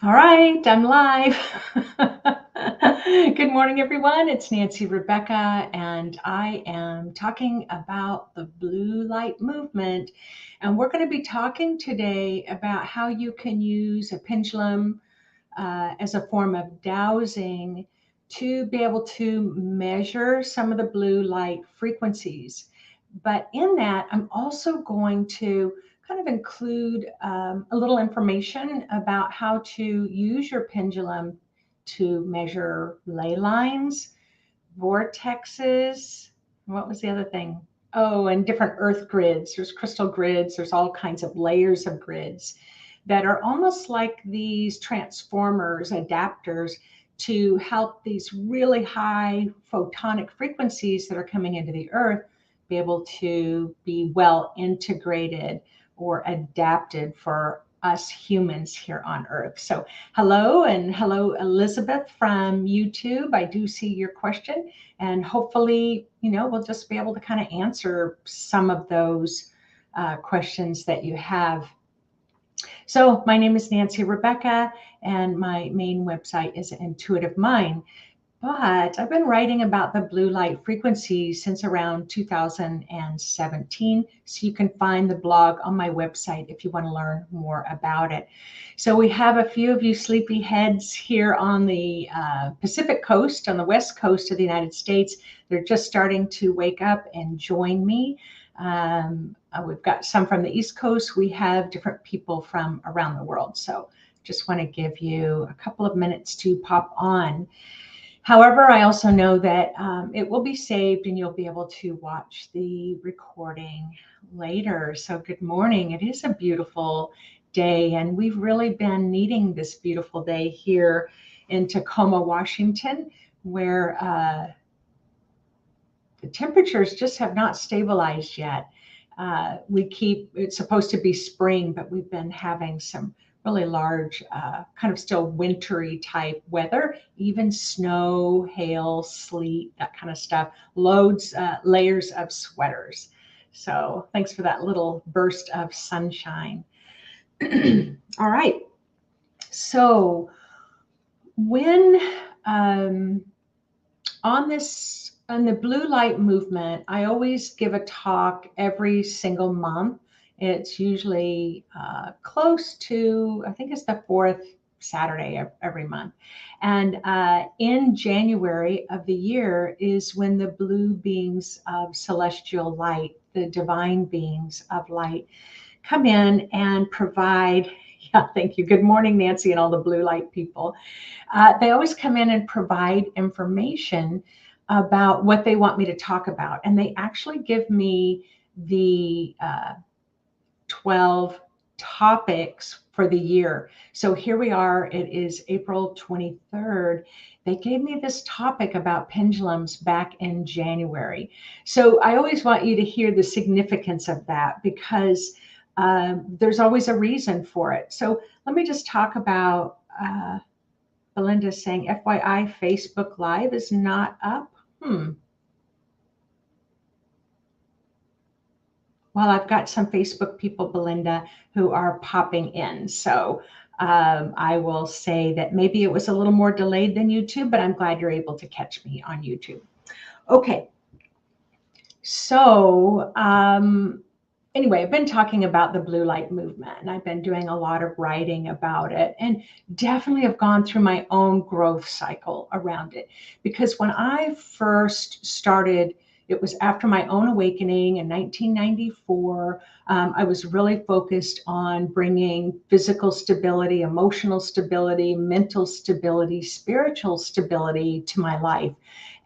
All right, I'm live. Good morning, everyone. It's Nancy Rebecca, and I am talking about the blue light movement. And we're going to be talking today about how you can use a pendulum as a form of dowsing to be able to measure some of the blue light frequencies. But in that, I'm also going to kind of include a little information about how to use your pendulum to measure ley lines, vortexes. What was the other thing? Oh, and different earth grids. There's crystal grids. There's all kinds of layers of grids that are almost like these transformers, adapters to help these really high photonic frequencies that are coming into the earth be able to be well integrated or adapted for us humans here on earth. So hello, and hello Elizabeth from YouTube. I do see your question, and hopefully we'll just be able to kind of answer some of those questions that you have. So my name is Nancy Rebecca, and my main website is Intuitive Mind. But I've been writing about the blue light frequency since around 2017. So you can find the blog on my website if you want to learn more about it. So we have a few of you sleepy heads here on the Pacific coast, on the west coast of the United States. They're just starting to wake up and join me. We've got some from the East Coast. We have different people from around the world. So just want to give you a couple of minutes to pop on. However, I also know that it will be saved and you'll be able to watch the recording later. So good morning. It is a beautiful day, and we've really been needing this beautiful day here in Tacoma, Washington, where the temperatures just have not stabilized yet. It's supposed to be spring, but we've been having some really large, kind of still wintry type weather, even snow, hail, sleet, that kind of stuff, loads, layers of sweaters. So thanks for that little burst of sunshine. All right. So when on the blue light movement, I always give a talk every single month. It's usually close to, I think it's the fourth Saturday of every month. And in January of the year is when the blue beings of celestial light, the divine beings of light, come in and provide. Yeah, thank you. Good morning, Nancy, and all the blue light people. They always come in and provide information about what they want me to talk about. And they actually give me the 12 topics for the year. So here we are, it is April 23rd. They gave me this topic about pendulums back in January. So I always want you to hear the significance of that, because there's always a reason for it. So let me just talk about, Belinda saying, FYI, Facebook Live is not up. Well, I've got some Facebook people, Belinda, who are popping in. So I will say that maybe it was a little more delayed than YouTube, but I'm glad you're able to catch me on YouTube. Okay. So anyway, I've been talking about the blue light movement, and I've been doing a lot of writing about it, and definitely have gone through my own growth cycle around it. Because when I first started, it was after my own awakening in 1994. I was really focused on bringing physical stability, emotional stability, mental stability, spiritual stability to my life.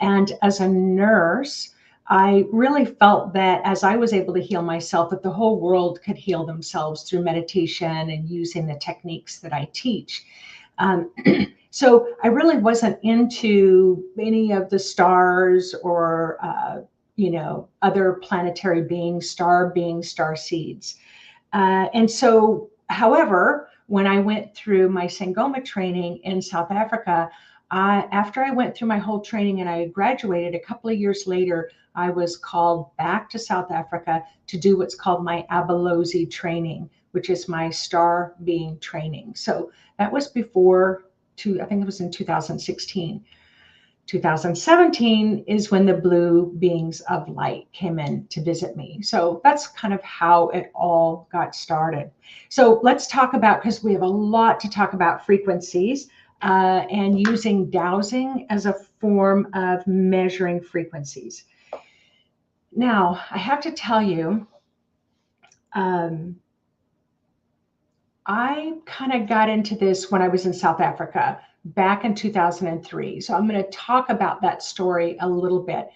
And as a nurse, I really felt that as I was able to heal myself, that the whole world could heal themselves through meditation and using the techniques that I teach. So I really wasn't into any of the stars or, other planetary beings, star seeds. And so, however, when I went through my Sangoma training in South Africa, after I went through my whole training and I graduated a couple of years later, I was called back to South Africa to do what's called my Abalosi training, which is my star being training. So that was before, I think it was in 2016. 2017 is when the blue beings of light came in to visit me. So that's kind of how it all got started. So let's talk about, because we have a lot to talk about, frequencies and using dowsing as a form of measuring frequencies. Now, I have to tell you, I kind of got into this when I was in South Africa back in 2003. So I'm going to talk about that story a little bit.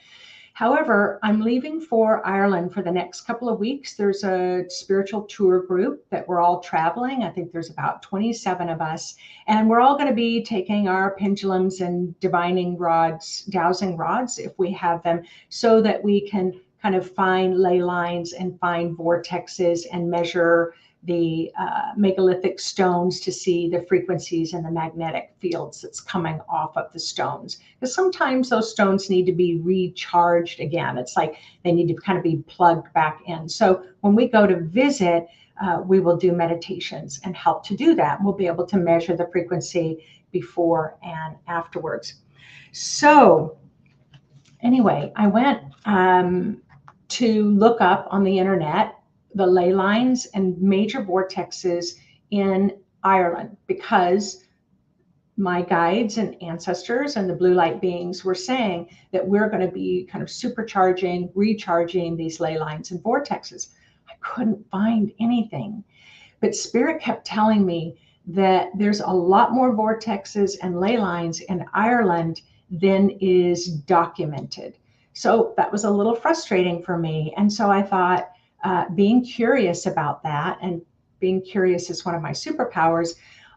However, I'm leaving for Ireland for the next couple of weeks. There's a spiritual tour group that we're all traveling. I think there's about 27 of us, and we're all going to be taking our pendulums and divining rods, dowsing rods, if we have them, so that we can kind of find ley lines and find vortexes and measure the megalithic stones to see the frequencies and the magnetic fields that's coming off of the stones. Because sometimes those stones need to be recharged again. It's like they need to kind of be plugged back in. So when we go to visit, we will do meditations and help to do that. We'll be able to measure the frequency before and afterwards. So anyway, I went to look up on the internet the ley lines and major vortexes in Ireland, because my guides and ancestors and the blue light beings were saying that we're going to be kind of supercharging, recharging these ley lines and vortexes. I couldn't find anything, but Spirit kept telling me that there's a lot more vortexes and ley lines in Ireland than is documented. So that was a little frustrating for me. And so I thought, being curious about that, and being curious is one of my superpowers,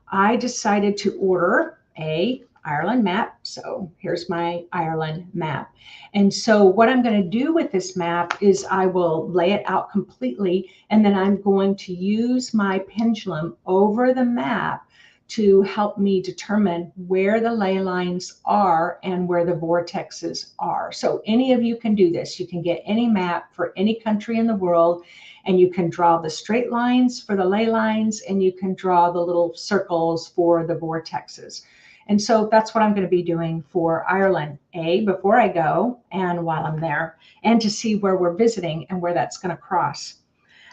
I decided to order a Ireland map. So here's my Ireland map. And so what I'm going to do with this map is I will lay it out completely, and then I'm going to use my pendulum over the map to help me determine where the ley lines are and where the vortexes are. So any of you can do this. You can get any map for any country in the world, and you can draw the straight lines for the ley lines, and you can draw the little circles for the vortexes. And so that's what I'm going to be doing for Ireland, before I go and while I'm there, and to see where we're visiting and where that's going to cross.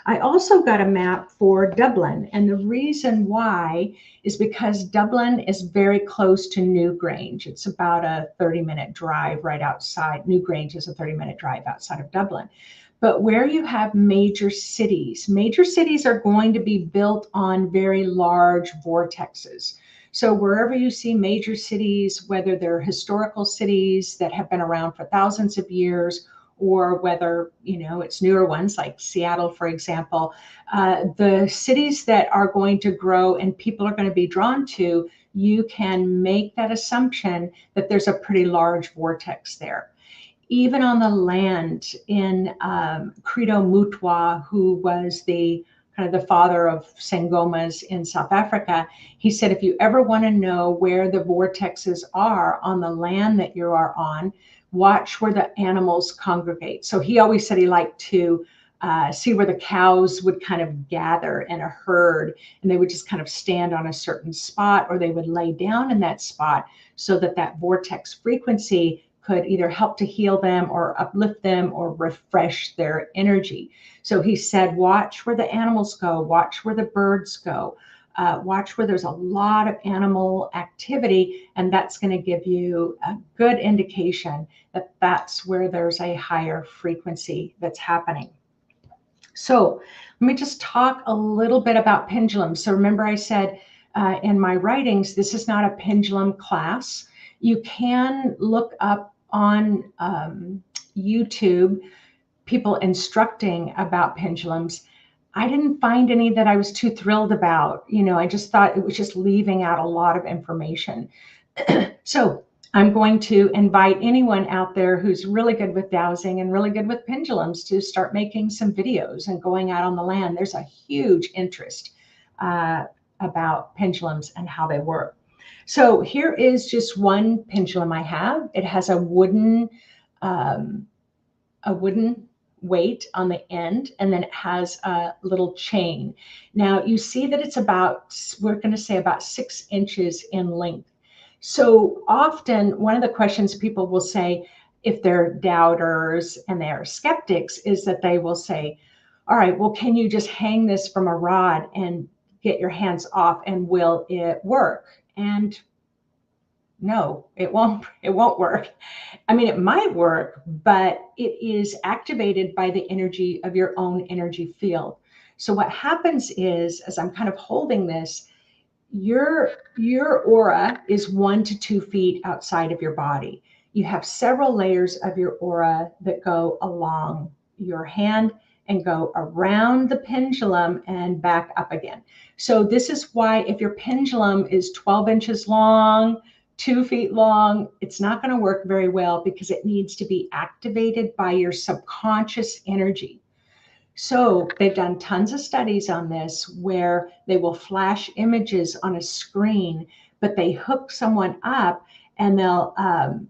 I also got a map for Dublin, and the reason why is because Dublin is very close to Newgrange. It's about a 30-minute drive right outside. Newgrange is a 30-minute drive outside of Dublin. But where you have major cities are going to be built on very large vortexes. So wherever you see major cities, whether they're historical cities that have been around for thousands of years, or whether, it's newer ones like Seattle, for example, the cities that are going to grow and people are going to be drawn to, you can make that assumption that there's a pretty large vortex there. Even on the land in Credo Mutwa, who was the kind of the father of Sangomas in South Africa, he said, if you ever want to know where the vortexes are on the land that you are on, watch where the animals congregate. So he always said he liked to see where the cows would kind of gather in a herd, and they would just kind of stand on a certain spot, or they would lay down in that spot so that that vortex frequency could either help to heal them or uplift them or refresh their energy. So he said, watch where the animals go, watch where the birds go, watch where there's a lot of animal activity, and that's going to give you a good indication that that's where there's a higher frequency that's happening. So let me just talk a little bit about pendulums. So remember I said in my writings, this is not a pendulum class. You can look up on YouTube people instructing about pendulums. I didn't find any that I was too thrilled about. I just thought it was just leaving out a lot of information. So I'm going to invite anyone out there who's really good with dowsing and really good with pendulums to start making some videos and going out on the land. There's a huge interest about pendulums and how they work. So here is just one pendulum I have. It has a wooden a wooden weight on the end, and then it has a little chain. Now you see that it's about, we're going to say about 6 inches in length. So often one of the questions people will say, if they're doubters and they're skeptics, is that they will say, all right, well, can you just hang this from a rod and get your hands off, and will it work? And no, it won't work. I mean, it might work, but it is activated by the energy of your own energy field. So what happens is, as I'm kind of holding this, your aura is 1 to 2 feet outside of your body. You have several layers of your aura that go along your hand and go around the pendulum and back up again. So this is why if your pendulum is 12 inches long, 2 feet long, it's not going to work very well, because it needs to be activated by your subconscious energy. So they've done tons of studies on this, where they will flash images on a screen, but they hook someone up, and they'll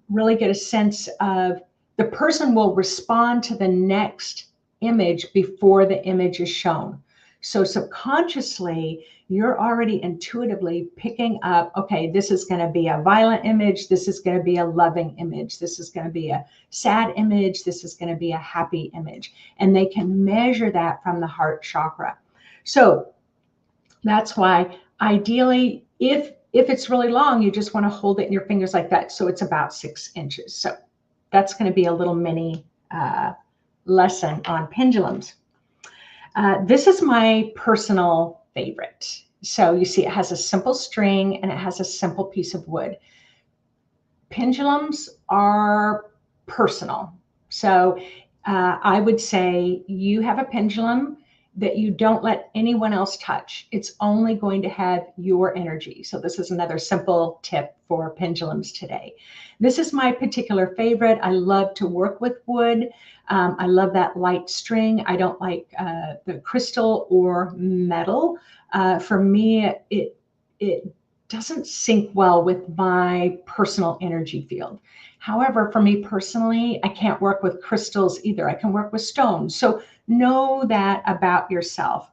really get a sense of, the person will respond to the next image before the image is shown. So subconsciously, you're already intuitively picking up, okay, this is going to be a violent image. This is going to be a loving image. This is going to be a sad image. This is going to be a happy image. And they can measure that from the heart chakra. So that's why ideally, if it's really long, you just want to hold it in your fingers like that. So it's about 6 inches. So that's going to be a little mini lesson on pendulums. This is my personal favorite. So you see, it has a simple string and it has a simple piece of wood. Pendulums are personal. So I would say you have a pendulum that you don't let anyone else touch. It's only going to have your energy. So this is another simple tip for pendulums today. This is my particular favorite. I love to work with wood. I love that light string. I don't like the crystal or metal. For me, it doesn't sync well with my personal energy field. However, for me personally, I can't work with crystals either. I can work with stones. So know that about yourself.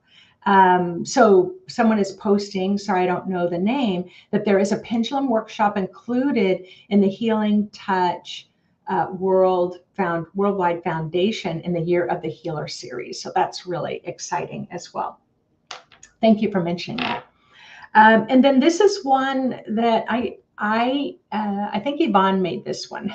So someone is posting, sorry, I don't know the name, that there is a pendulum workshop included in the Healing Touch Worldwide Foundation in the Year of the Healer series. So that's really exciting as well. Thank you for mentioning that. And then this is one that I think Yvonne made this one.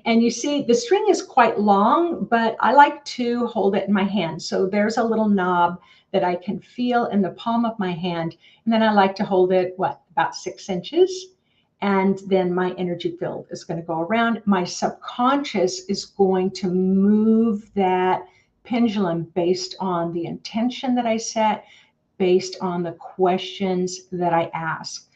And you see the string is quite long, but I like to hold it in my hand. So there's a little knob that I can feel in the palm of my hand. And then I like to hold it, about 6 inches. And then my energy field is going to go around. My subconscious is going to move that pendulum based on the intention that I set, based on the questions that I ask.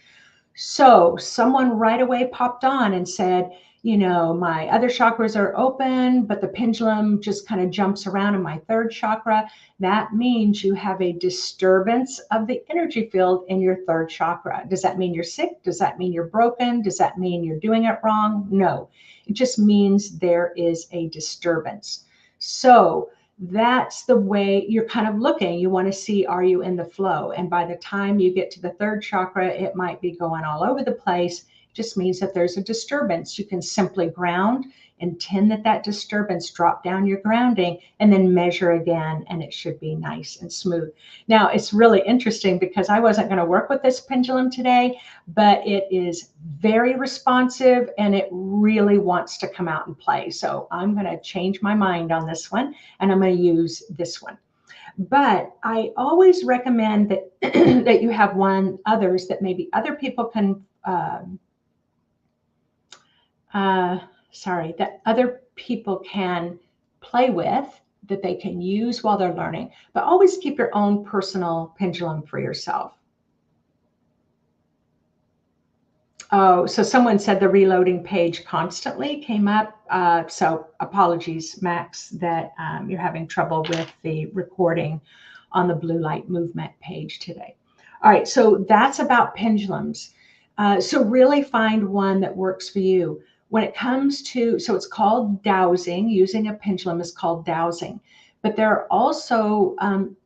So someone right away popped on and said, you know, my other chakras are open, but the pendulum just kind of jumps around in my third chakra. That means you have a disturbance of the energy field in your third chakra. Does that mean you're sick? Does that mean you're broken? Does that mean you're doing it wrong? No, it just means there is a disturbance. So that's the way you're kind of looking. You want to see, are you in the flow? And by the time you get to the third chakra, it might be going all over the place. It just means that there's a disturbance. You can simply ground, intend that disturbance drop down your grounding, and then measure again, and it should be nice and smooth. Now, it's really interesting because I wasn't going to work with this pendulum today, but it is very responsive and it really wants to come out and play. So I'm going to change my mind on this one, and I'm going to use this one. But I always recommend that that you have others that maybe other people can that other people can play with, that they can use while they're learning, but always keep your own personal pendulum for yourself. Oh, so someone said the reloading page constantly came up. So apologies, Max, that you're having trouble with the recording on the blue light movement page today. All right, so that's about pendulums. So really find one that works for you. when it comes to, so it's called dowsing, using a pendulum is called dowsing, but there are also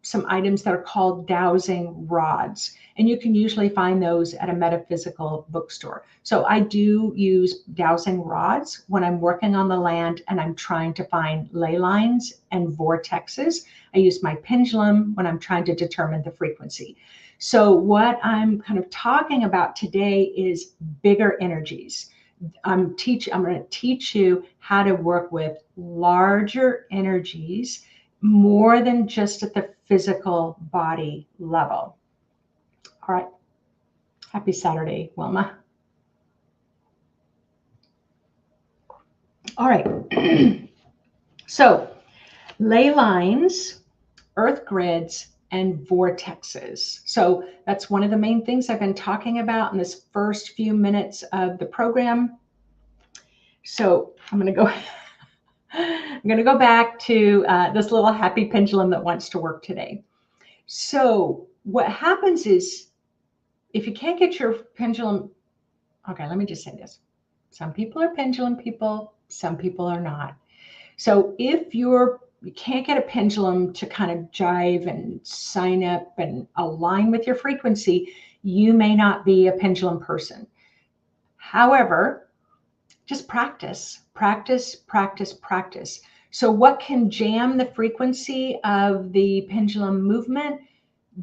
some items that are called dowsing rods, and you can usually find those at a metaphysical bookstore. So I do use dowsing rods when I'm working on the land and I'm trying to find ley lines and vortexes. I use my pendulum when I'm trying to determine the frequency. So what I'm kind of talking about today is bigger energies. I'm going to teach you how to work with larger energies more than just at the physical body level. All right. Happy Saturday, Wilma. All right. So ley lines, earth grids, and vortexes. So that's one of the main things I've been talking about in this first few minutes of the program. So I'm going to go back to this little happy pendulum that wants to work today. So what happens is, if you can't get your pendulum, okay, let me just say this. Some people are pendulum people, some people are not. So if you can't get a pendulum to kind of jive and sign up and align with your frequency, you may not be a pendulum person. However, just practice, practice, practice, practice. So what can jam the frequency of the pendulum movement?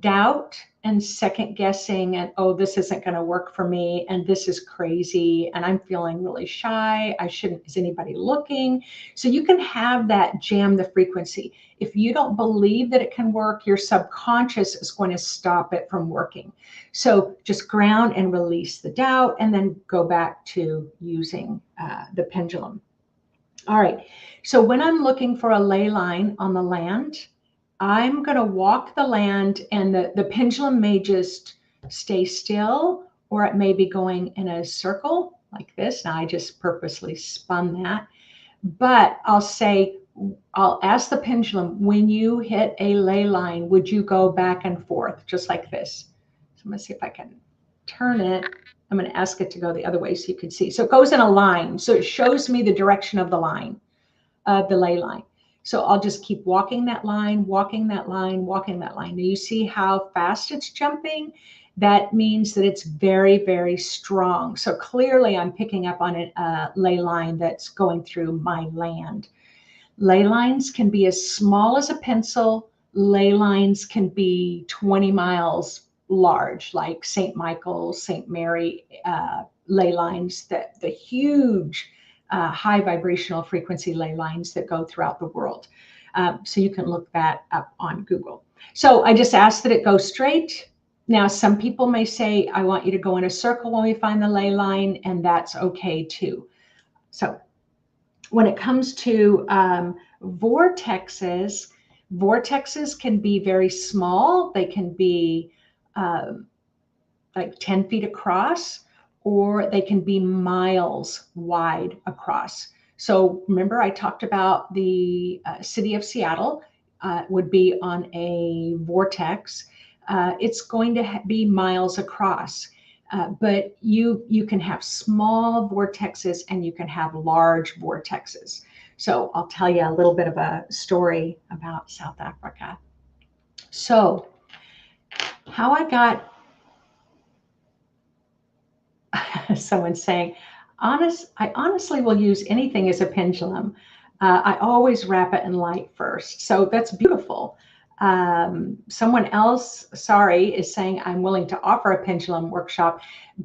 Doubt and second guessing, and oh, this isn't going to work for me, and this is crazy, and I'm feeling really shy. I shouldn't, is anybody looking? So you can have that jam the frequency. If you don't believe that it can work, your subconscious is going to stop it from working. So just ground and release the doubt, and then go back to using the pendulum. All right. So when I'm looking for a ley line on the land, I'm going to walk the land, and the pendulum may just stay still, or it may be going in a circle like this. Now I just purposely spun that, but I'll ask the pendulum, when you hit a ley line, would you go back and forth just like this? So I'm going to see if I can turn it. I'm going to ask it to go the other way so you can see. So it goes in a line. So it shows me the direction of the line, of the ley line. So I'll just keep walking that line, walking that line, walking that line. Now you see how fast it's jumping? That means that it's very, very strong. So clearly I'm picking up on a ley line that's going through my land. Ley lines can be as small as a pencil. Ley lines can be 20 miles large, like St. Michael, St. Mary ley lines, the huge high vibrational frequency ley lines that go throughout the world. So you can look that up on Google. So I just ask that it go straight. Now, some people may say, I want you to go in a circle when we find the ley line, and that's okay too. So when it comes to vortexes can be very small. They can be like 10 feet across, or they can be miles wide across. So remember, I talked about the city of Seattle would be on a vortex. It's going to be miles across, but you can have small vortexes and you can have large vortexes. So I'll tell you a little bit of a story about South Africa. So how I got someone saying, I honestly will use anything as a pendulum. I always wrap it in light first. So that's beautiful. Someone else, sorry, is saying, I'm willing to offer a pendulum workshop,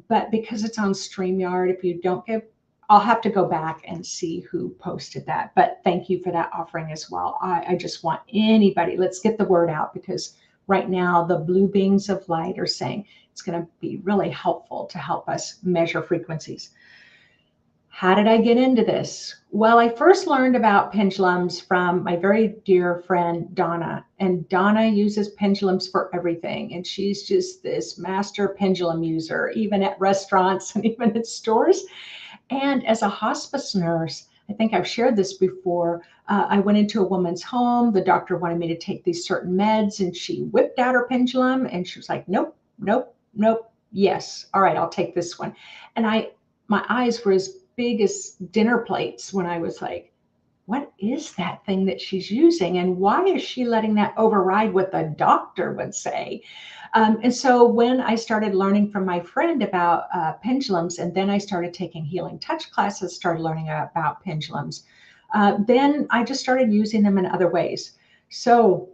but because it's on StreamYard, if you don't give, I'll have to go back and see who posted that. But thank you for that offering as well. I just want anybody, let's get the word out, because right now the blue beings of light are saying it's going to be really helpful to help us measure frequencies. How did I get into this? Well, I first learned about pendulums from my very dear friend, Donna. And Donna uses pendulums for everything. And she's just this master pendulum user, even at restaurants and even at stores. And as a hospice nurse, I think I've shared this before. I went into a woman's home. The doctor wanted me to take these certain meds, and she whipped out her pendulum and she was like, nope, nope, nope. Yes. All right, I'll take this one. And my eyes were as big as dinner plates when I was like, what is that thing that she's using? And why is she letting that override what the doctor would say? And so when I started learning from my friend about pendulums, and then I started taking healing touch classes, started learning about pendulums, then I just started using them in other ways. So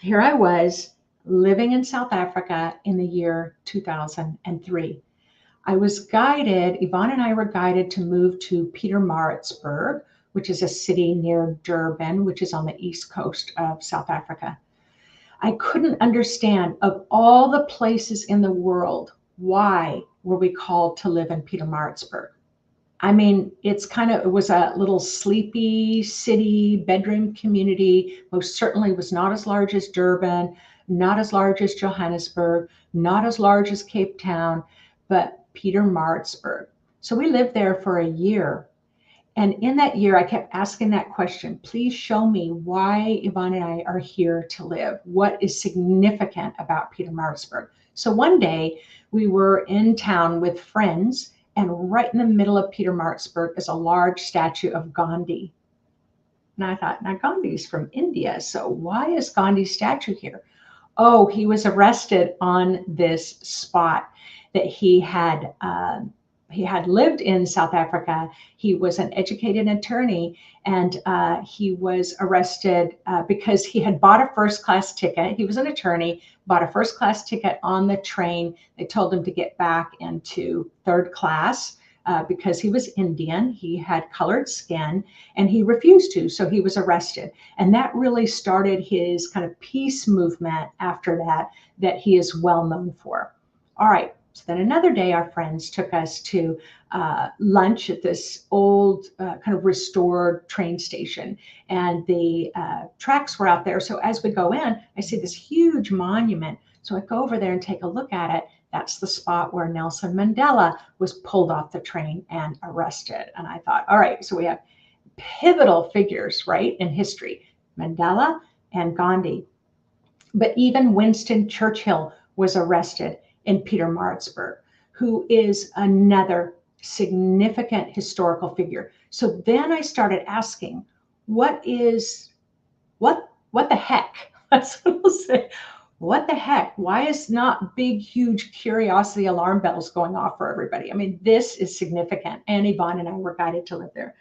here I was living in South Africa in the year 2003. I was guided, Yvonne and I were guided to move to Pietermaritzburg, which is a city near Durban, which is on the east coast of South Africa. I couldn't understand, of all the places in the world, why were we called to live in Pietermaritzburg? I mean, it was a little sleepy city, bedroom community, most certainly was not as large as Durban, not as large as Johannesburg, not as large as Cape Town, but Pietermaritzburg. So we lived there for a year. And in that year, I kept asking that question, please show me why Yvonne and I are here to live. What is significant about Pietermaritzburg? So one day we were in town with friends, and right in the middle of Pietermaritzburg is a large statue of Gandhi. And I thought, now Gandhi's from India, so why is Gandhi's statue here? Oh, he was arrested on this spot that he had lived in South Africa. He was an educated attorney, and he was arrested because he had bought a first-class ticket. He was an attorney, bought a first-class ticket on the train. They told him to get back into third class because he was Indian. He had colored skin, and he refused to, so he was arrested. And that really started his kind of peace movement after that he is well known for. All right. So then another day, our friends took us to lunch at this old kind of restored train station, and the tracks were out there. So as we go in, I see this huge monument. So I go over there and take a look at it. That's the spot where Nelson Mandela was pulled off the train and arrested. And I thought, all right, so we have pivotal figures, right, in history, Mandela and Gandhi. But even Winston Churchill was arrested in Pietermaritzburg, who is another significant historical figure. So then I started asking, what the heck? That's what I'll say. What the heck? Why is not big, huge curiosity alarm bells going off for everybody? I mean, this is significant. And Yvonne and I were guided to live there.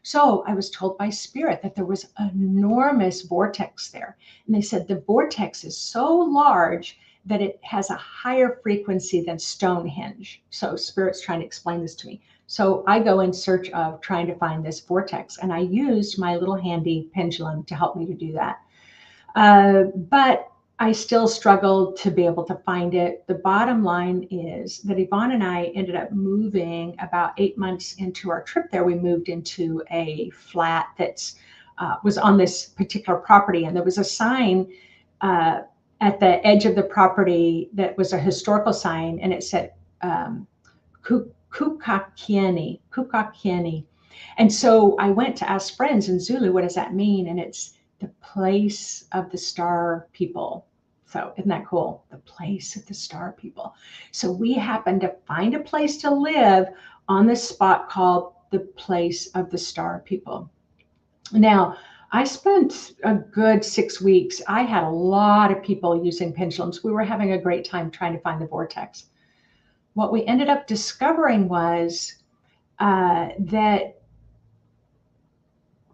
So I was told by Spirit that there was an enormous vortex there. And they said the vortex is so large that it has a higher frequency than Stonehenge. So Spirit's trying to explain this to me. So I go in search of trying to find this vortex. And I used my little handy pendulum to help me to do that. But I still struggled to be able to find it. The bottom line is that Yvonne and I ended up moving about 8 months into our trip there. We moved into a flat that was on this particular property. And there was a sign at the edge of the property that was a historical sign. And it said Kukakieni. And so I went to ask friends in Zulu, what does that mean? And it's the place of the star people. So isn't that cool? The place of the star people. So we happened to find a place to live on this spot called the place of the star people. Now, I spent a good 6 weeks. I had a lot of people using pendulums. We were having a great time trying to find the vortex. What we ended up discovering was that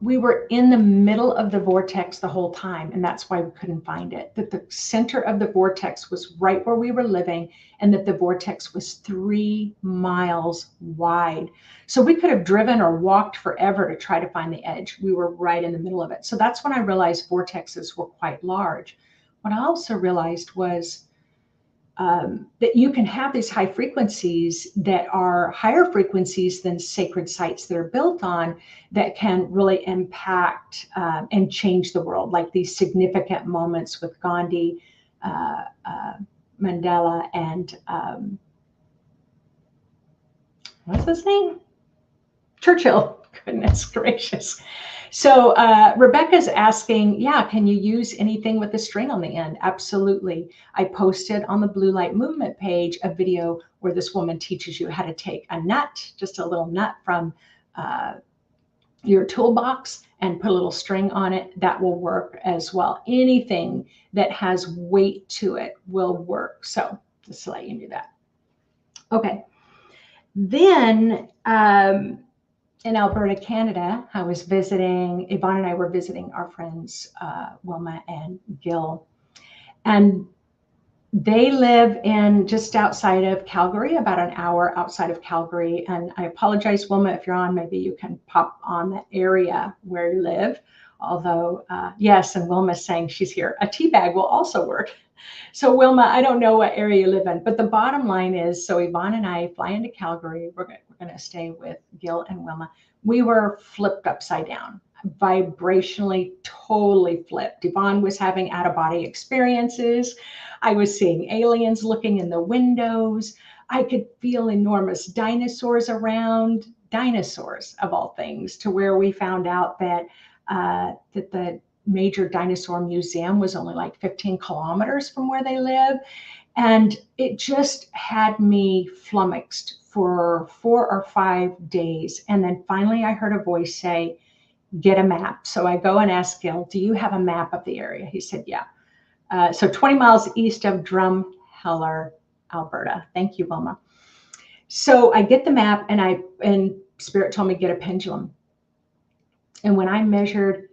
we were in the middle of the vortex the whole time, and that's why we couldn't find it. That the center of the vortex was right where we were living, and that the vortex was 3 miles wide. So we could have driven or walked forever to try to find the edge. We were right in the middle of it. So that's when I realized vortexes were quite large. What I also realized was that you can have these high frequencies that are higher frequencies than sacred sites that are built on, that can really impact and change the world, like these significant moments with Gandhi, Mandela, and what's his name? Churchill. Goodness gracious. So Rebecca's asking, yeah, can you use anything with a string on the end? Absolutely. I posted on the Blue Light Movement page a video where this woman teaches you how to take a nut, just a little nut from your toolbox, and put a little string on it. That will work as well. Anything that has weight to it will work. So just to let you know that. Okay. Then in Alberta, Canada, I was visiting, Yvonne and I were visiting our friends, Wilma and Gil. And they live in just outside of Calgary, about an hour outside of Calgary. And I apologize, Wilma, if you're on, maybe you can pop on the area where you live. Although, yes, and Wilma's saying she's here. A tea bag will also work. So Wilma, I don't know what area you live in, but the bottom line is, so Yvonne and I fly into Calgary. We're going to stay with Gil and Wilma. We were flipped upside down, vibrationally, totally flipped. Yvonne was having out-of-body experiences. I was seeing aliens looking in the windows. I could feel enormous dinosaurs around, dinosaurs of all things, to where we found out that that the major dinosaur museum was only like 15 kilometers from where they live. And it just had me flummoxed for 4 or 5 days. And then finally I heard a voice say, get a map. So I go and ask Gil, do you have a map of the area? He said, yeah. So 20 miles east of Drumheller, Alberta. Thank you, Wilma. So I get the map, and Spirit told me get a pendulum. And when I measured,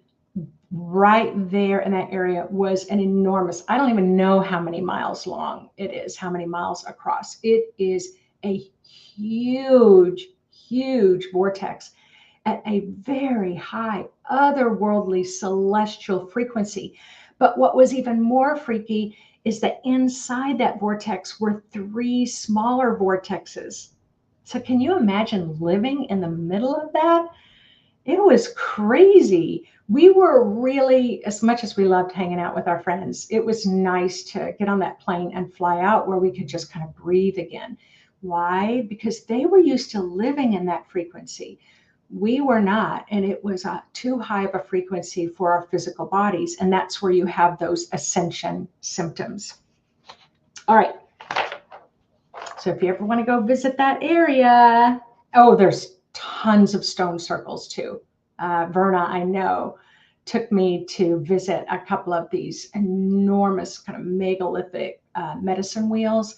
right there in that area was an enormous, I don't even know how many miles long it is, how many miles across. It is a huge, huge vortex at a very high, otherworldly, celestial frequency. But what was even more freaky is that inside that vortex were 3 smaller vortexes. So can you imagine living in the middle of that? It was crazy. We were really, as much as we loved hanging out with our friends, it was nice to get on that plane and fly out where we could just kind of breathe again. Why? Because they were used to living in that frequency. We were not, and it was too high of a frequency for our physical bodies. And that's where you have those ascension symptoms. All right. So if you ever want to go visit that area, oh, there's tons of stone circles too. Verna, I know, took me to visit a couple of these enormous kind of megalithic medicine wheels.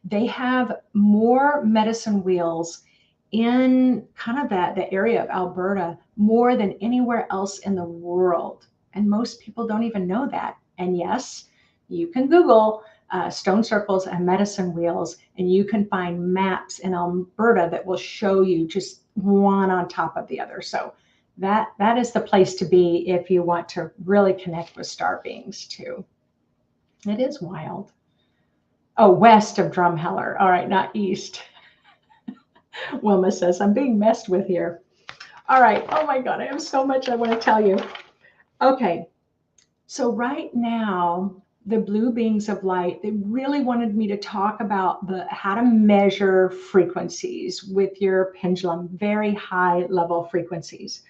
They have more medicine wheels in kind of the area of Alberta more than anywhere else in the world. And most people don't even know that. And yes, you can Google stone circles and medicine wheels, and you can find maps in Alberta that will show you just one on top of the other. So that is the place to be if you want to really connect with star beings too. It is wild. Oh, west of Drumheller. All right, not east. Wilma says, I'm being messed with here. All right. Oh my God, I have so much I want to tell you. Okay. So right now, the blue beings of light, they really wanted me to talk about how to measure frequencies with your pendulum, very high level frequencies.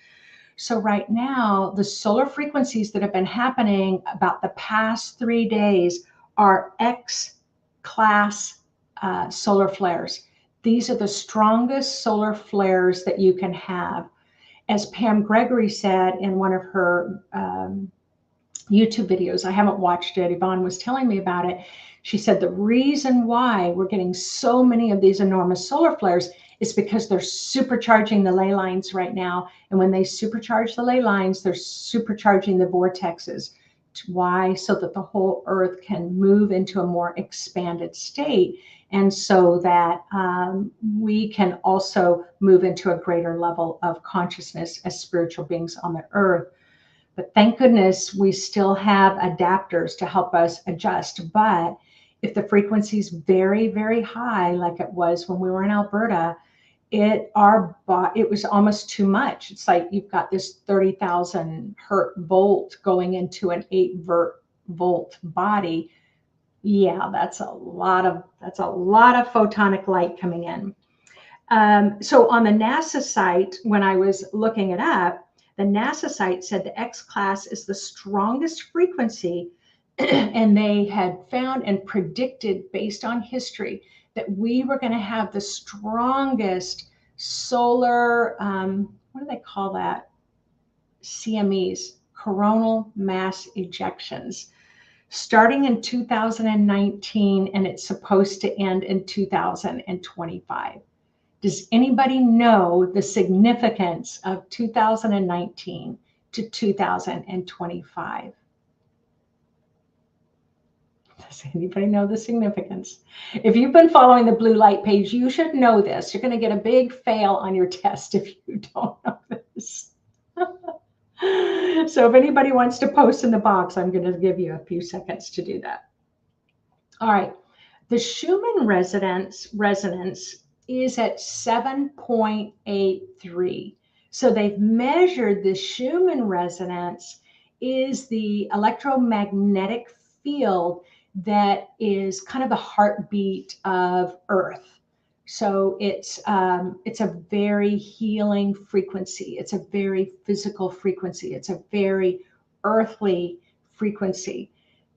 So right now, the solar frequencies that have been happening about the past 3 days are X-class solar flares. These are the strongest solar flares that you can have. As Pam Gregory said in one of her YouTube videos, I haven't watched it, Yvonne was telling me about it. She said the reason why we're getting so many of these enormous solar flares is because they're supercharging the ley lines right now. And when they supercharge the ley lines, they're supercharging the vortexes. Why? So that the whole earth can move into a more expanded state. And so that we can also move into a greater level of consciousness as spiritual beings on the earth. But thank goodness we still have adapters to help us adjust. But if the frequency is very, very high, like it was when we were in Alberta, it was almost too much. It's like you've got this 30,000 hertz volt going into an 8-volt body. Yeah, that's a lot of photonic light coming in. So on the NASA site, when I was looking it up, the NASA site said the X class is the strongest frequency, and they had found and predicted based on history that we were going to have the strongest solar, what do they call that? CMEs, coronal mass ejections, starting in 2019, and it's supposed to end in 2025. Does anybody know the significance of 2019 to 2025? Does anybody know the significance? If you've been following the blue light page, you should know this. You're going to get a big fail on your test if you don't know this. So if anybody wants to post in the box, I'm going to give you a few seconds to do that. All right. The Schumann resonance is at 7.83. So they've measured the Schumann resonance is the electromagnetic field that is kind of the heartbeat of Earth. So it's a very healing frequency. It's a very physical frequency. It's a very earthly frequency.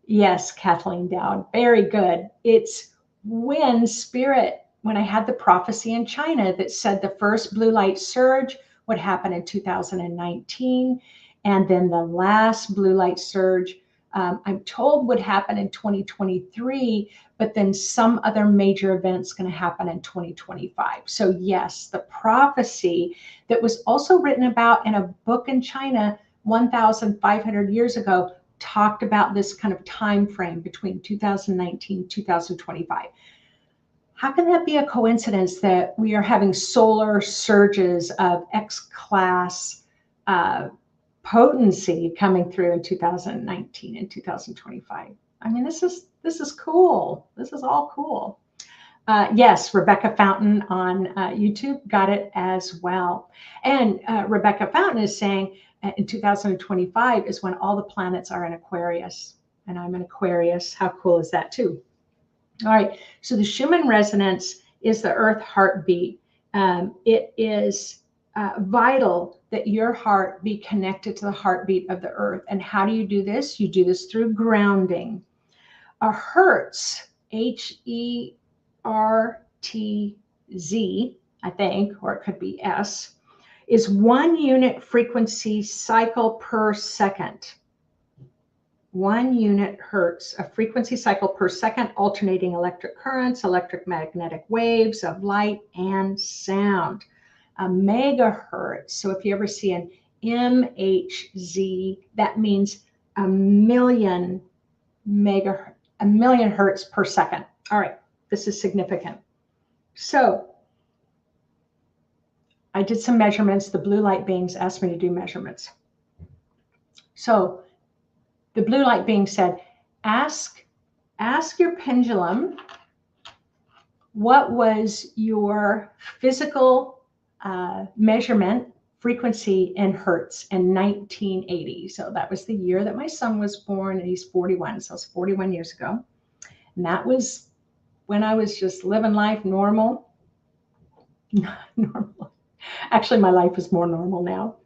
Yes, Kathleen Dowd, very good. It's when spirit, when I had the prophecy in China that said the first blue light surge would happen in 2019, and then the last blue light surge, I'm told would happen in 2023, but then some other major event's going to happen in 2025. So yes, the prophecy that was also written about in a book in China 1,500 years ago talked about this kind of time frame between 2019 and 2025. How can that be a coincidence that we are having solar surges of X-class potency coming through in 2019 and 2025? I mean, this is cool. This is all cool. Yes, Rebecca Fountain on YouTube got it as well. And Rebecca Fountain is saying in 2025 is when all the planets are in Aquarius. And I'm in Aquarius. How cool is that too? All right. So the Schumann resonance is the Earth heartbeat. It is vital that your heart be connected to the heartbeat of the Earth. And how do you do this? You do this through grounding. A hertz, HERTZ, I think, or it could be S, is 1 unit frequency cycle per second. 1 unit hertz, a frequency cycle per second, alternating electric currents, electromagnetic waves of light and sound. A megahertz, so if you ever see an MHZ, that means a million hertz per second. All right, this is significant. So I did some measurements. The blue light beings asked me to do measurements. So the blue light being said, ask your pendulum, what was your physical measurement frequency in hertz in 1980? So that was the year that my son was born, and he's 41. So it's 41 years ago. And that was when I was just living life normal. Normal. Actually, my life is more normal now.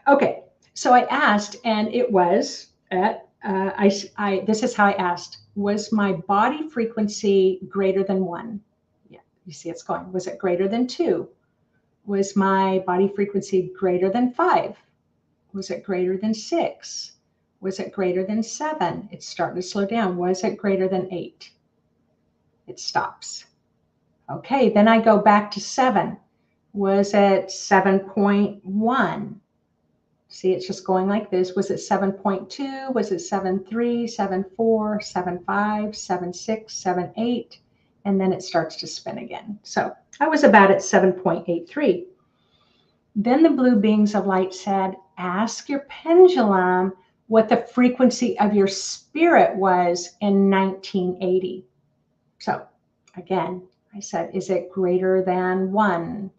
Okay, so I asked, and it was at, this is how I asked, was my body frequency greater than 1? Yeah, you see it's going. Was it greater than 2? Was my body frequency greater than 5? Was it greater than 6? Was it greater than 7? It's starting to slow down. Was it greater than 8? It stops. Okay, then I go back to 7. Was it 7.1? See, it's just going like this. Was it 7.2? Was it 7.3, 7.4, 7.5, 7.6, 7.8? And then it starts to spin again. So I was about at 7.83. Then the blue beings of light said, ask your pendulum what the frequency of your spirit was in 1980. So again, I said, is it greater than 1?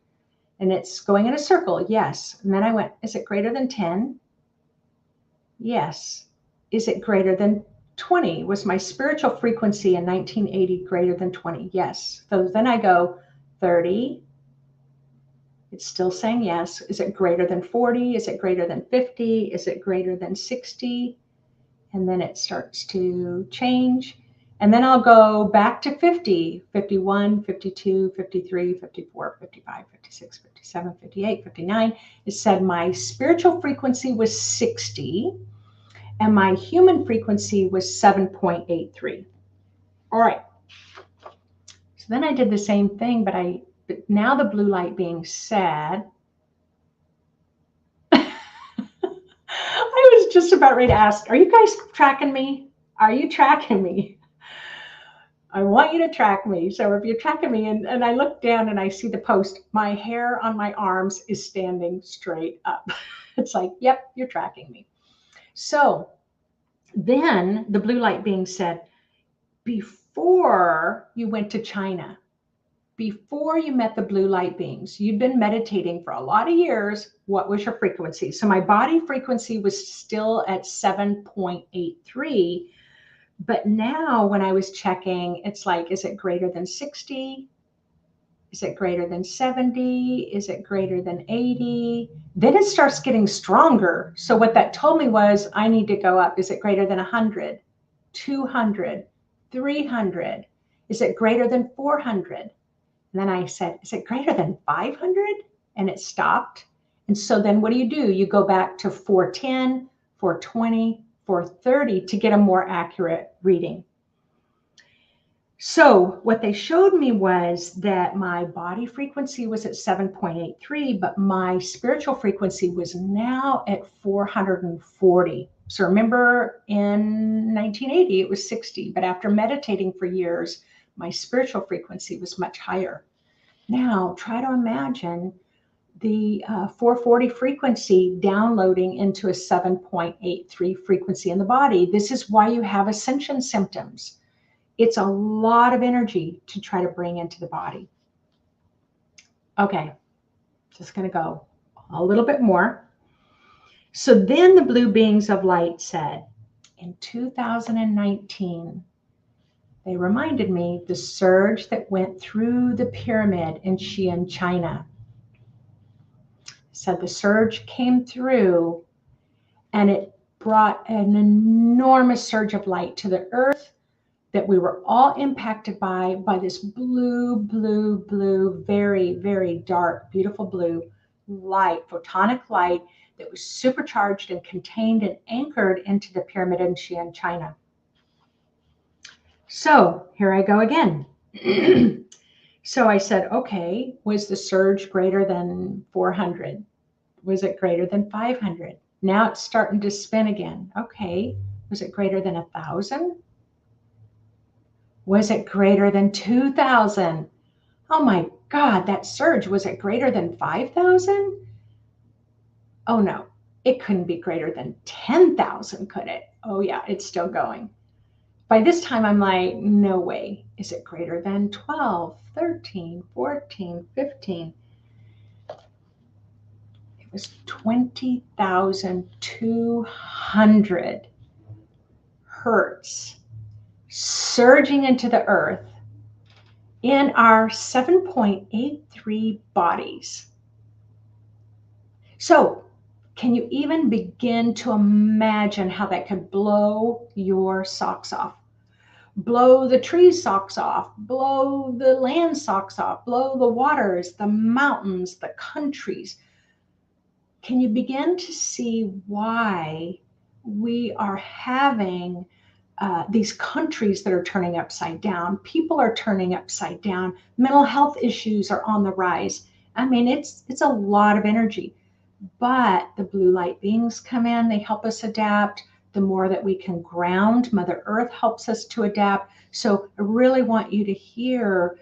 And it's going in a circle, yes. And then I went, is it greater than 10? Yes. Is it greater than 20? Was my spiritual frequency in 1980 greater than 20? Yes. So then I go 30, It's still saying yes. Is it greater than 40? Is it greater than 50? Is it greater than 60? And then it starts to change. And then I'll go back to 50, 51, 52, 53, 54, 55, 56, 57, 58, 59. It said my spiritual frequency was 60 and my human frequency was 7.83. All right. So then I did the same thing, but now the blue light being said, I was just about ready to ask, are you guys tracking me? Are you tracking me? I want you to track me. So if you're tracking me, and I look down and I see the post, my hair on my arms is standing straight up. It's like, yep, you're tracking me. So then the blue light being said, before you went to China, before you met the blue light beings, you'd been meditating for a lot of years. What was your frequency? So my body frequency was still at 7.83. But now when I was checking, it's like, is it greater than 60? Is it greater than 70? Is it greater than 80? Then it starts getting stronger. So what that told me was I need to go up. Is it greater than 100, 200, 300? Is it greater than 400? And then I said, is it greater than 500? And it stopped. And so then what do? You go back to 410, 420, 430 to get a more accurate reading. So what they showed me was that my body frequency was at 7.83, but my spiritual frequency was now at 440. So remember in 1980, it was 60, but after meditating for years, my spiritual frequency was much higher. Now try to imagine the 440 frequency downloading into a 7.83 frequency in the body. This is why you have ascension symptoms. It's a lot of energy to try to bring into the body. Okay, just going to go a little bit more. So then the blue beings of light said, in 2019, they reminded me the surge that went through the pyramid in Xi'an, China. Said the surge came through and it brought an enormous surge of light to the earth that we were all impacted by this blue, blue, blue, very, very dark, beautiful blue light, photonic light that was supercharged and contained and anchored into the pyramid in Xi'an, China. So here I go again. So I said, okay, was the surge greater than 400? Was it greater than 500? Now it's starting to spin again. Okay, was it greater than 1,000? Was it greater than 2,000? Oh my God, that surge, was it greater than 5,000? Oh no, it couldn't be greater than 10,000, could it? Oh yeah, it's still going. By this time, I'm like, no way. Is it greater than 12, 13, 14, 15? It was 20,200 hertz surging into the earth in our 7.83 bodies. So can you even begin to imagine how that could blow your socks off? Blow the trees' socks off, blow the land socks off, blow the waters, the mountains, the countries. Can you begin to see why we are having these countries that are turning upside down? People are turning upside down. Mental health issues are on the rise. I mean, it's a lot of energy, but the blue light beings come in, they help us adapt. The more that we can ground, Mother Earth helps us to adapt. So I really want you to hear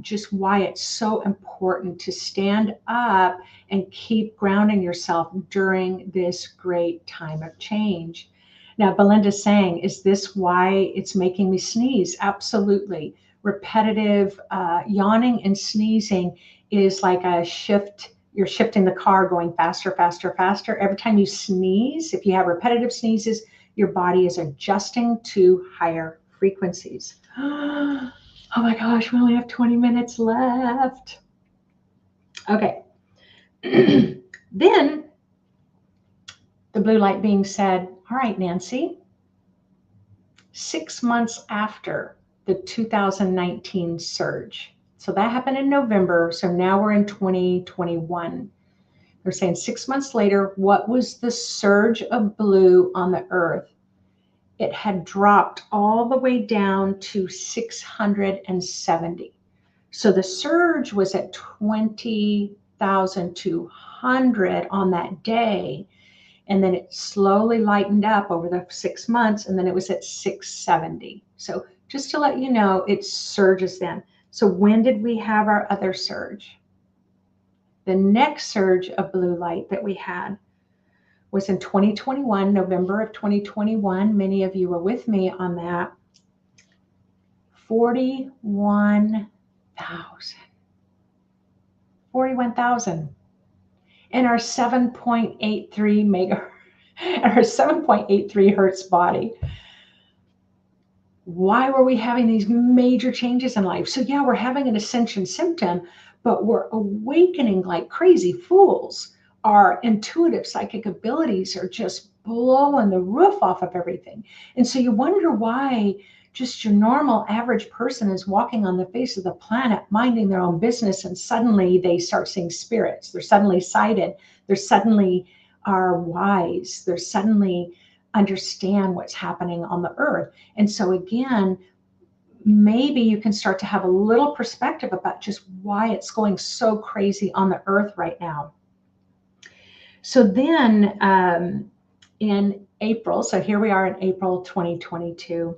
just why it's so important to stand up and keep grounding yourself during this great time of change. Now, Belinda's saying, is this why it's making me sneeze? Absolutely. Repetitive yawning and sneezing is like a shift. You're shifting the car going faster, faster, faster. Every time you sneeze, if you have repetitive sneezes, your body is adjusting to higher frequencies. Oh my gosh, we only have 20 minutes left. Okay, Then the blue light being said, all right, Nancy, 6 months after the 2019 surge. So that happened in November. So now we're in 2021. They're saying 6 months later, what was the surge of blue on the earth? It had dropped all the way down to 670. So the surge was at 20,200 on that day. And then it slowly lightened up over the 6 months, and then it was at 670. So just to let you know, it surges then. So when did we have our other surge? The next surge of blue light that we had was in 2021, November of 2021. Many of you were with me on that. 41,000. 41,000. And our 7.83 mega, our 7.83 hertz body. Why were we having these major changes in life? So yeah, we're having an ascension symptom, but we're awakening like crazy fools. Our intuitive psychic abilities are just blowing the roof off of everything. And so you wonder why just your normal average person is walking on the face of the planet, minding their own business, and suddenly they start seeing spirits. They're suddenly sighted. They're suddenly are wise. They're suddenly understand what's happening on the earth. And so again, maybe you can start to have a little perspective about just why it's going so crazy on the earth right now. So then in April, so here we are in April 2022.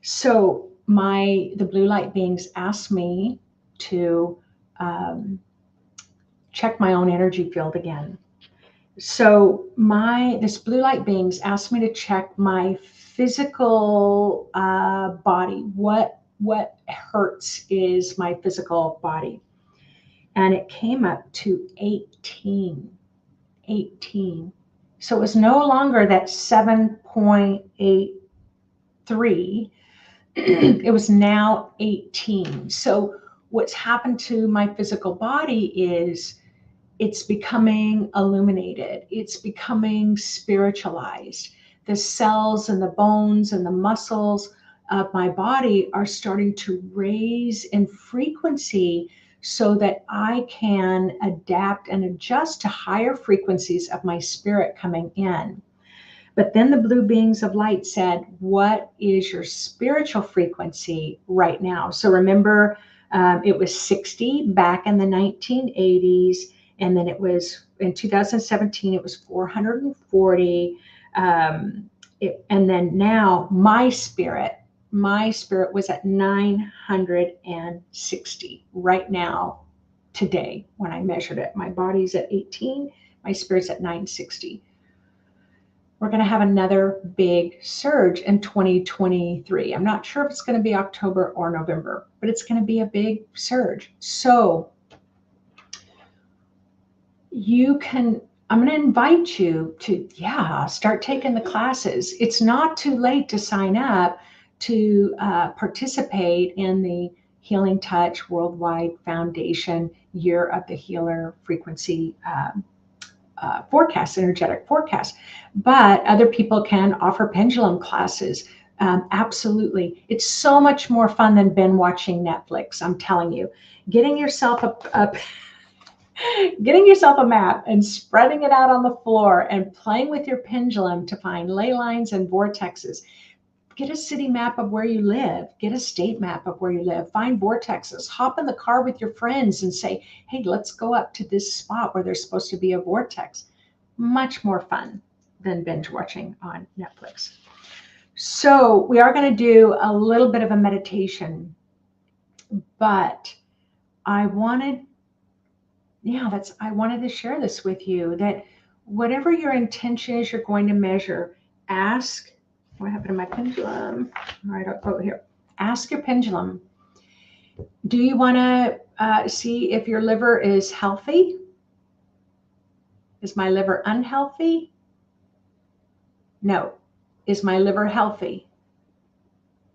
So the blue light beings asked me to check my own energy field again. So this blue light beings asked me to check my physical body. What hertz is my physical body? And it came up to 18. So it was no longer that 7.83. It was now 18. So what's happened to my physical body is it's becoming illuminated. It's becoming spiritualized. The cells and the bones and the muscles of my body are starting to raise in frequency so that I can adapt and adjust to higher frequencies of my spirit coming in. But then the blue beings of light said, what is your spiritual frequency right now? So remember, it was 60 back in the 1980s. And then it was in 2017, it was 440. And then now my spirit was at 960 right now, today, when I measured it. My body's at 18, my spirit's at 960. We're going to have another big surge in 2023. I'm not sure if it's going to be October or November, but it's going to be a big surge. So I'm going to invite you to, start taking the classes. It's not too late to sign up to participate in the Healing Touch Worldwide Foundation Year of the Healer Frequency forecast, energetic forecast. But other people can offer pendulum classes. Absolutely. It's so much more fun than binge watching Netflix. I'm telling you, getting yourself a map and spreading it out on the floor and playing with your pendulum to find ley lines and vortexes. Get a city map of where you live. Get a state map of where you live. Find vortexes. Hop in the car with your friends and say, hey, let's go up to this spot where there's supposed to be a vortex. Much more fun than binge watching on Netflix. So we are going to do a little bit of a meditation, but I wanted to share this with you, that whatever your intention is, you're going to measure. Ask, what happened to my pendulum? All right, I'll go here. Ask your pendulum. Do you want to see if your liver is healthy? Is my liver unhealthy? No. Is my liver healthy?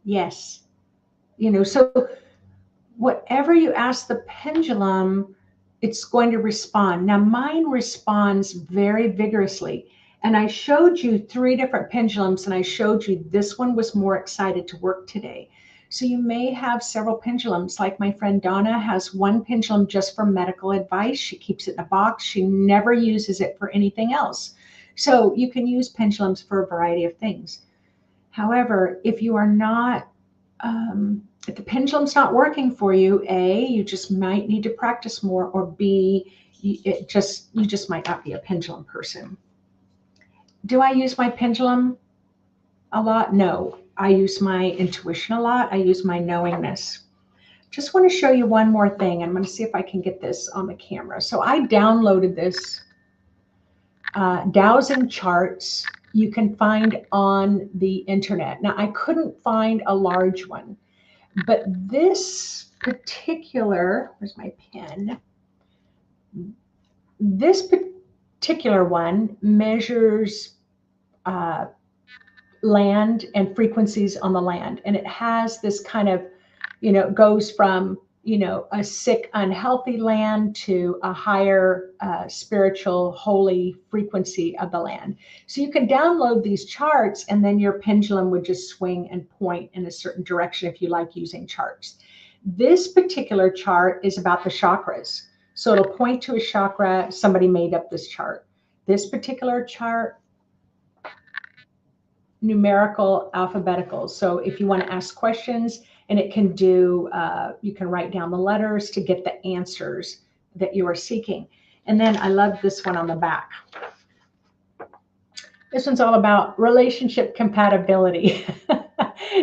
Yes. So whatever you ask the pendulum, it's going to respond. Now mine responds very vigorously. And I showed you 3 different pendulums, and I showed you this one was more excited to work today. So you may have several pendulums. Like my friend Donna has one pendulum just for medical advice. She keeps it in a box. She never uses it for anything else. So you can use pendulums for a variety of things. However, if you are not, if the pendulum's not working for you, A, you just might need to practice more, or B, you just might not be a pendulum person. Do I use my pendulum a lot? No. I use my intuition a lot. I use my knowingness. Just want to show you one more thing. I'm going to see if I can get this on the camera. So I downloaded this dowsing charts you can find on the internet. Now, I couldn't find a large one, but this particular, where's my pen? This particular one measures land and frequencies on the land. And it has this kind of, it goes from, a sick, unhealthy land to a higher spiritual, holy frequency of the land. So you can download these charts, and then your pendulum would just swing and point in a certain direction if you like using charts. This particular chart is about the chakras. So it'll point to a chakra. Somebody made up this chart. This particular chart, numerical, alphabetical. So if you want to ask questions, and it can do, you can write down the letters to get the answers that you are seeking. And then I love this one on the back. This one's all about relationship compatibility.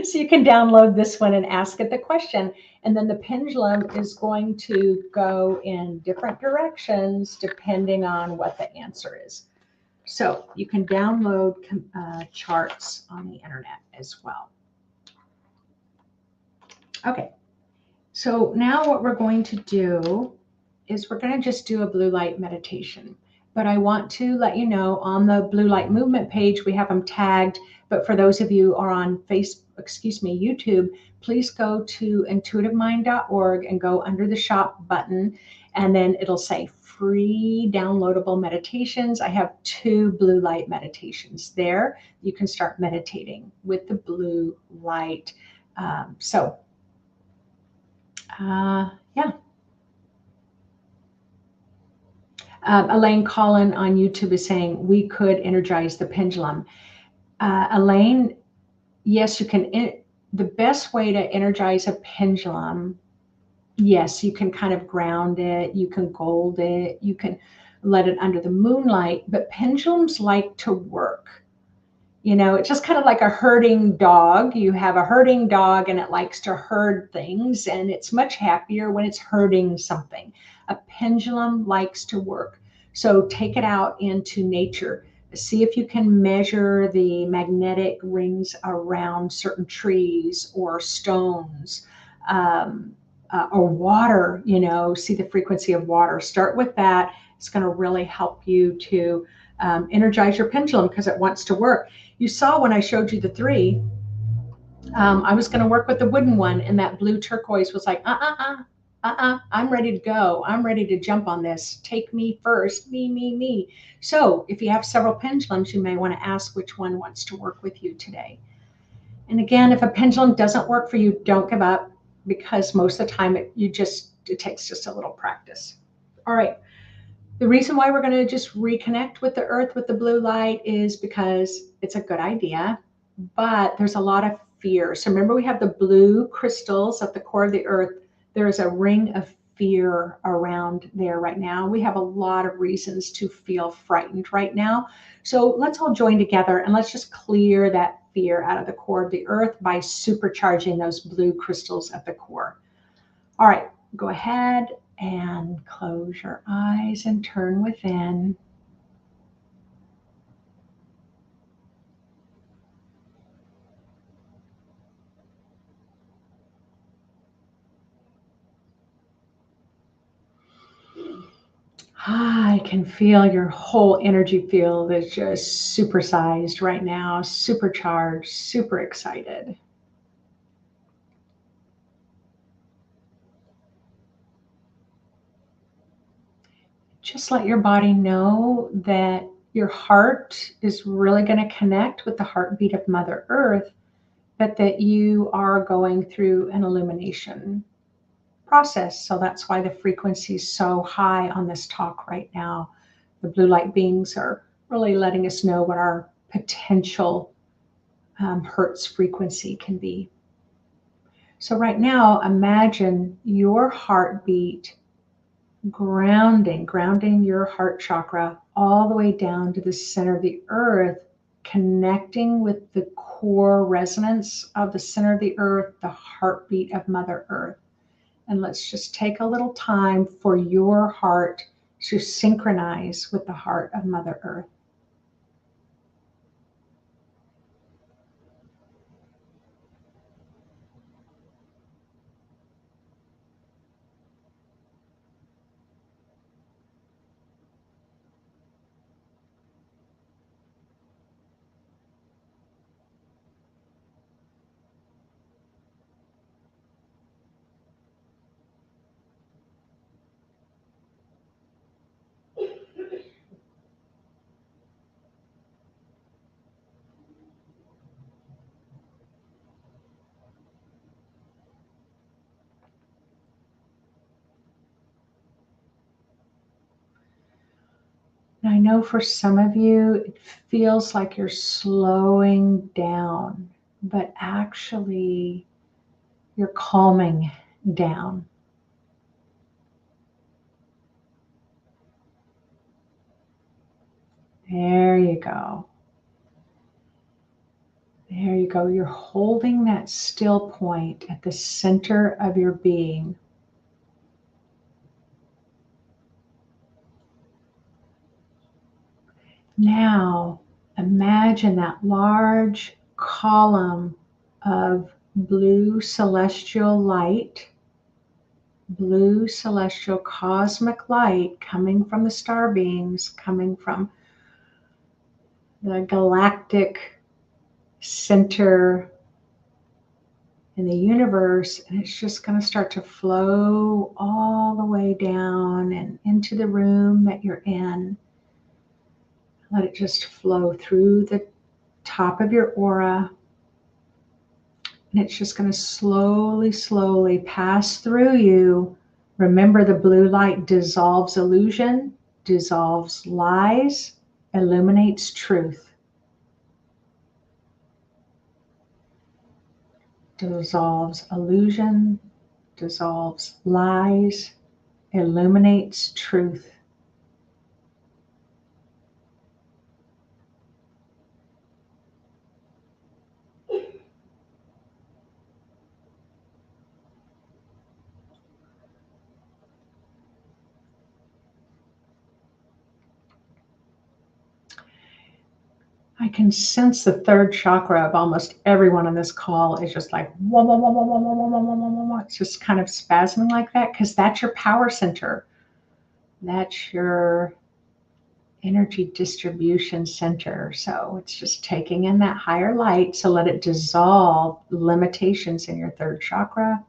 So you can download this one and ask it the question. And then the pendulum is going to go in different directions depending on what the answer is. So you can download charts on the internet as well. Okay, so now what we're going to do is we're going to just do a blue light meditation. But I want to let you know on the blue light movement page, we have them tagged. But for those of you who are on YouTube, please go to intuitivemind.org and go under the shop button, and then it'll say free downloadable meditations. I have 2 blue light meditations there. You can start meditating with the blue light. Yeah. Elaine Collin on YouTube is saying we could energize the pendulum. Elaine, yes, you can. The best way to energize a pendulum, yes, you can kind of ground it, you can gold it, you can let it under the moonlight, but pendulums like to work. It's just kind of like a herding dog. You have a herding dog and it likes to herd things, and it's much happier when it's herding something. A pendulum likes to work. So take it out into nature. See if you can measure the magnetic rings around certain trees or stones, or water, see the frequency of water. Start with that. It's going to really help you to energize your pendulum because it wants to work. You saw when I showed you the 3, I was going to work with the wooden one, and that blue turquoise was like, I'm ready to go. I'm ready to jump on this. Take me first. Me. So if you have several pendulums, you may want to ask which one wants to work with you today. And again, if a pendulum doesn't work for you, don't give up, because most of the time it takes just a little practice. All right. The reason why we're going to just reconnect with the earth with the blue light is because it's a good idea, but there's a lot of fear. So remember, we have the blue crystals at the core of the earth. There's a ring of fear around there right now. We have a lot of reasons to feel frightened right now. So let's all join together and let's just clear that fear out of the core of the earth by supercharging those blue crystals at the core. All right, go ahead and close your eyes and turn within. I can feel your whole energy field is just supersized right now, supercharged, super excited. just let your body know that your heart is really going to connect with the heartbeat of Mother Earth, but that you are going through an illumination process. So that's why the frequency is so high on this talk right now. The blue light beings are really letting us know what our potential hertz frequency can be. So right now, imagine your heartbeat grounding your heart chakra all the way down to the center of the earth, connecting with the core resonance of the center of the earth, the heartbeat of Mother Earth. And let's just take a little time for your heart to synchronize with the heart of Mother Earth. And I know for some of you, it feels like you're slowing down, but actually you're calming down. There you go. There you go. You're holding that still point at the center of your being. Now, imagine that large column of blue celestial light, blue celestial cosmic light coming from the star beings, coming from the galactic center in the universe, and it's just going to start to flow all the way down and into the room that you're in. Let it just flow through the top of your aura, and it's just going to slowly pass through you. Remember, the blue light dissolves illusion, dissolves lies, illuminates truth. Dissolves illusion, dissolves lies, illuminates truth. I can sense the third chakra of almost everyone on this call is just like, whoa, whoa, whoa, whoa, whoa, whoa, whoa, whoa, whoa, whoa. It's just kind of spasming like that because that's your power center. That's your energy distribution center. So it's just taking in that higher light. So let it dissolve limitations in your third chakra,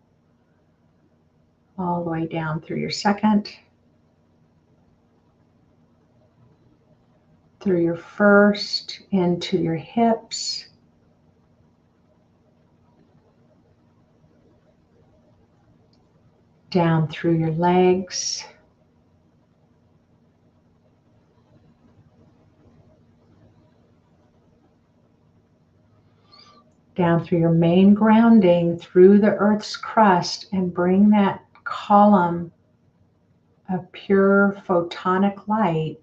all the way down through your second, through your first, into your hips, down through your legs, down through your main grounding, through the earth's crust, and bring that column of pure photonic light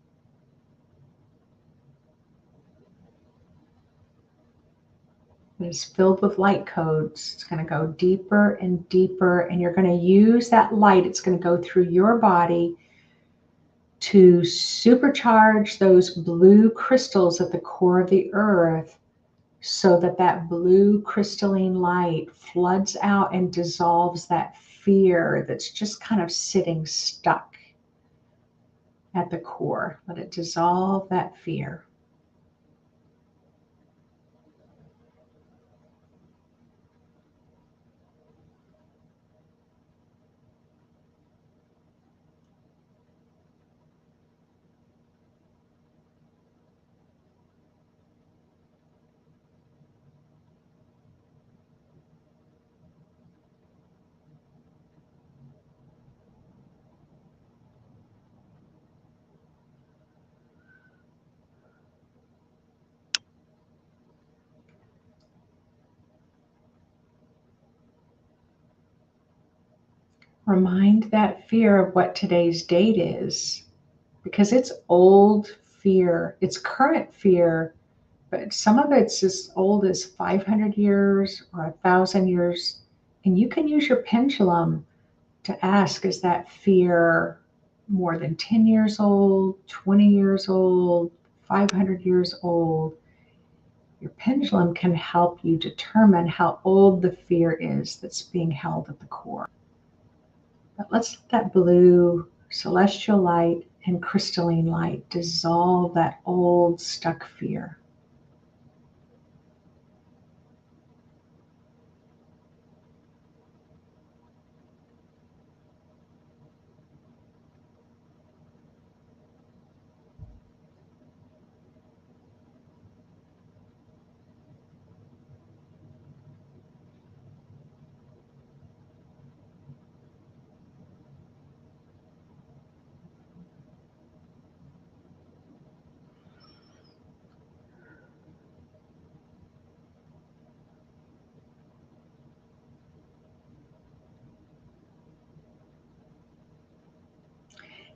that is filled with light codes. It's going to go deeper and deeper, and you're going to use that light. It's going to go through your body to supercharge those blue crystals at the core of the earth, so that that blue crystalline light floods out and dissolves that fear that's just kind of sitting stuck at the core. Let it dissolve that fear. Remind that fear of what today's date is, because it's old fear, it's current fear, but some of it's as old as 500 years or 1,000 years. And you can use your pendulum to ask, is that fear more than 10 years old, 20 years old, 500 years old? Your pendulum can help you determine how old the fear is that's being held at the core. But let's let that blue celestial light and crystalline light dissolve that old stuck fear.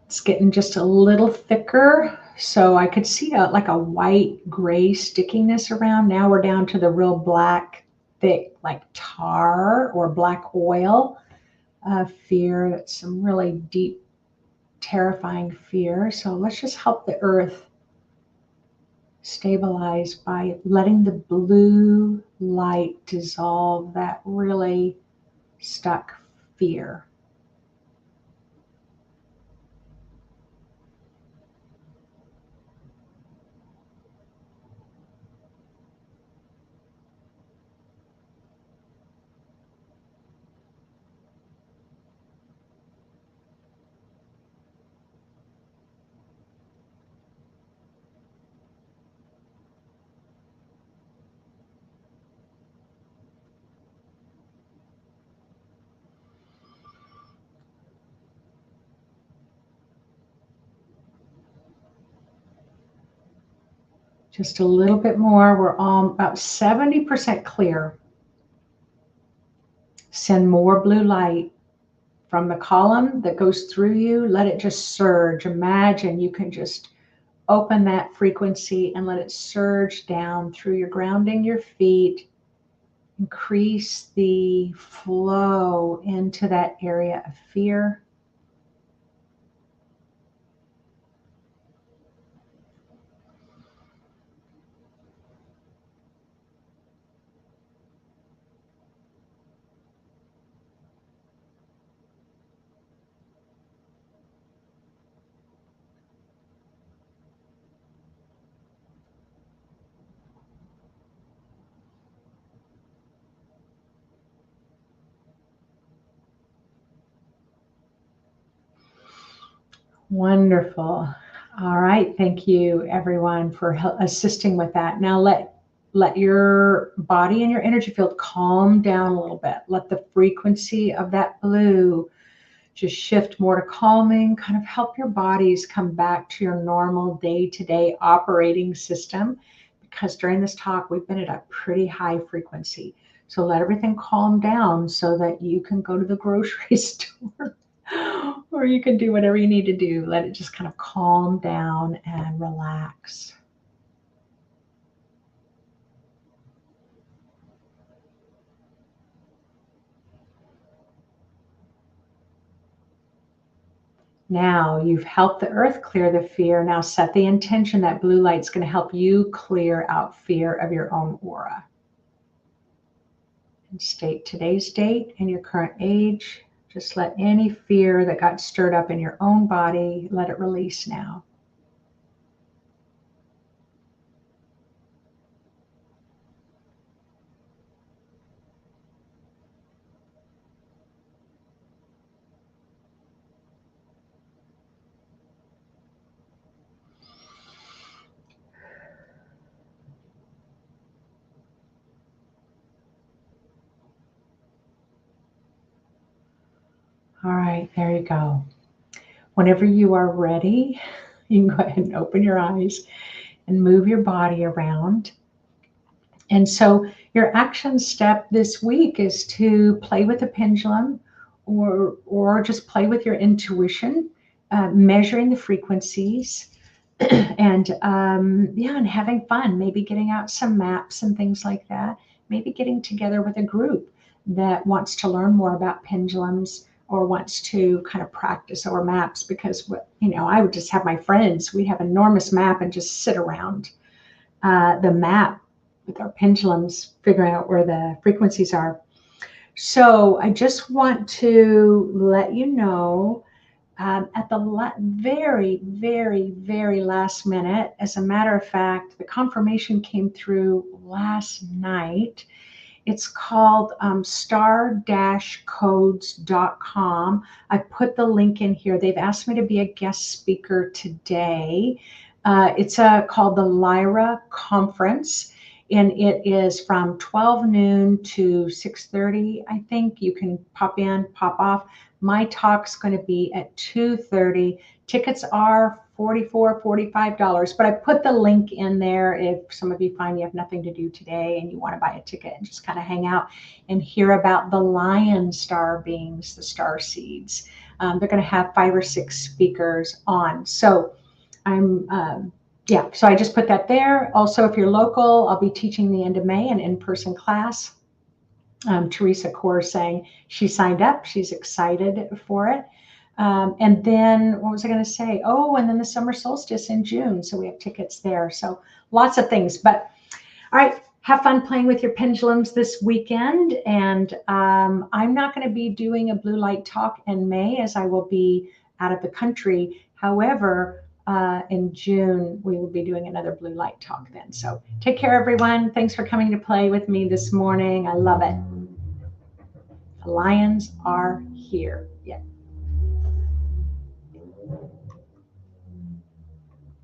It's getting just a little thicker. So I could see like a white gray stickiness around. Now we're down to the real black, thick, like tar or black oil fear. That's some really deep, terrifying fear. So let's just help the earth stabilize by letting the blue light dissolve that really stuck fear. Just a little bit more. We're all about 70% clear. Send more blue light from the column that goes through you. Let it just surge. Imagine you can just open that frequency and let it surge down through your grounding your feet. Increase the flow into that area of fear. Wonderful. All right. Thank you, everyone, for assisting with that. Now let your body and your energy field calm down a little bit. Let the frequency of that blue just shift more to calming, kind of help your bodies come back to your normal day-to-day operating system. Because during this talk, we've been at a pretty high frequency. So let everything calm down so that you can go to the grocery store or you can do whatever you need to do. Let it just kind of calm down and relax. Now you've helped the earth clear the fear. Now set the intention that blue light's going to help you clear out fear of your own aura. And state today's date and your current age. Just let any fear that got stirred up in your own body, let it release now. All right, there you go. Whenever you are ready, you can go ahead and open your eyes and move your body around. And so your action step this week is to play with the pendulum or just play with your intuition, measuring the frequencies, and yeah, and having fun, maybe getting out some maps and things like that, maybe getting together with a group that wants to learn more about pendulums or wants to kind of practice over maps. Because I would just have my friends, we'd have an enormous map and just sit around the map with our pendulums, figuring out where the frequencies are. So I just want to let you know, at the very, very, very last minute. As a matter of fact, the confirmation came through last night. It's called star-codes.com. I put the link in here. They've asked me to be a guest speaker today. It's called the Lyra Conference, and it is from 12 noon to 6:30. I think you can pop in, pop off. My talk's going to be at 2:30. Tickets are $44, $45, but I put the link in there if some of you find you have nothing to do today and you want to buy a ticket and just kind of hang out and hear about the lion star beings, the star seeds. They're going to have 5 or 6 speakers on. So so I just put that there. Also, if you're local, I'll be teaching the end of May an in-person class. Teresa Kaur saying she signed up. She's excited for it. And then what was I going to say? Oh, and then the summer solstice in June. So we have tickets there. So lots of things. But all right, have fun playing with your pendulums this weekend. And I'm not going to be doing a blue light talk in May, as I will be out of the country. However, in June, we will be doing another blue light talk then. So take care, everyone. Thanks for coming to play with me this morning. I love it. The lions are here. Yeah.